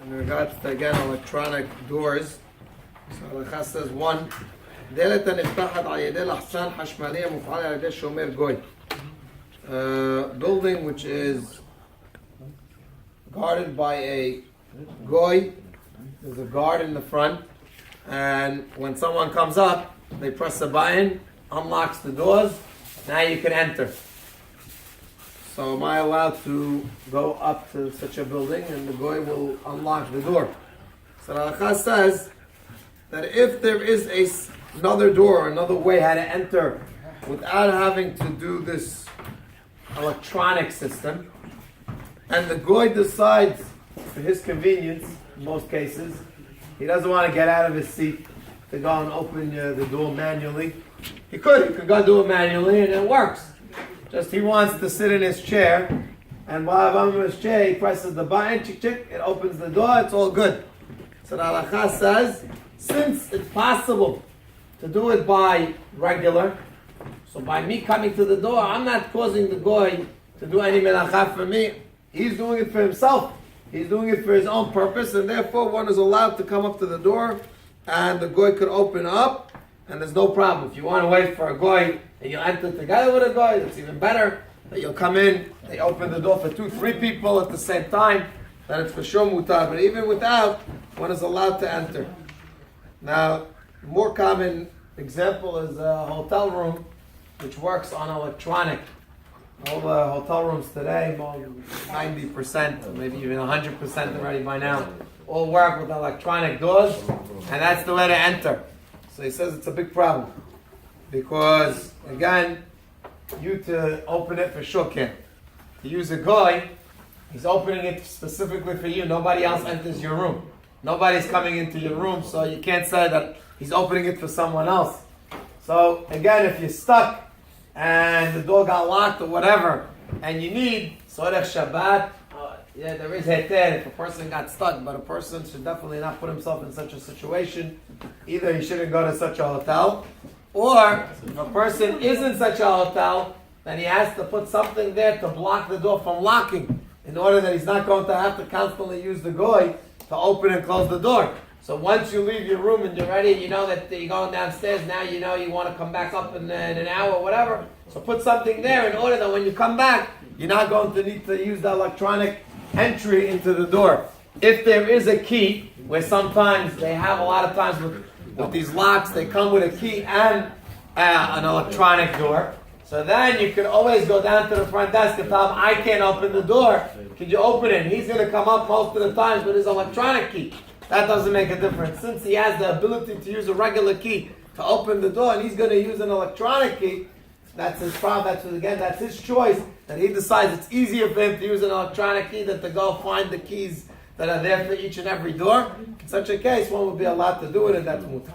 in regards to, again, electronic doors. So Halachot says 1. דלת הנפתחת על ידי לחצן חשמלי המופעל על ידי שומר גוי. Building which is guarded by a goy. There's a guard in the front, and when someone comes up, they press a button, unlocks the doors. Now you can enter. So am I allowed to go up to such a building and the goy will unlock the door? So Halachot says that if there is another door, another way how to enter without having to do this electronic system, and the goy decides for his convenience, in most cases, he doesn't want to get out of his seat to go and open the door manually. He could go do it manually and it works. Just he wants to sit in his chair, and while I'm in his chair, he presses the button, chick chick, it opens the door, it's all good. So the Halachot says, since it's possible to do it by regular, so by me coming to the door, I'm not causing the goy to do any melacha for me. He's doing it for himself. He's doing it for his own purpose, and therefore one is allowed to come up to the door, and the goy could open up, and there's no problem. If you want to wait for a goy, and you'll enter together with a goy, it's even better. That you'll come in, they open the door for 2-3 people at the same time, then it's for sure mutar. But even without, one is allowed to enter. Now, more common example is a hotel room which works on electronic. All the hotel rooms today, 90%, maybe even 100% already by now, all work with electronic doors, and that's the way to enter. So he says it's a big problem. Because, again, you to open it for sure can't. To use a goy, he's opening it specifically for you. Nobody else enters your room. Nobody's coming into your room, so you can't say that he's opening it for someone else. So, again, if you're stuck and the door got locked or whatever, and you need Sorech Shabbat, there is heter if a person got stuck, but a person should definitely not put himself in such a situation. Either he shouldn't go to such a hotel, or if a person is in such a hotel, then he has to put something there to block the door from locking, in order that he's not going to have to constantly use the goy to open and close the door. So once you leave your room and you're ready, you know that you're going downstairs, now you know you want to come back up in an hour or whatever. So put something there in order that when you come back, you're not going to need to use the electronic entry into the door. If there is a key, where sometimes they have a lot of times with these locks, they come with a key and an electronic door. So then you can always go down to the front desk and tell him, I can't open the door. Could you open it? And he's going to come up most of the times with his electronic key. That doesn't make a difference. Since he has the ability to use a regular key to open the door, and he's going to use an electronic key, that's his problem. That's his choice. That he decides it's easier for him to use an electronic key than to go find the keys that are there for each and every door. In such a case, one would be allowed to do it, and that's mutar.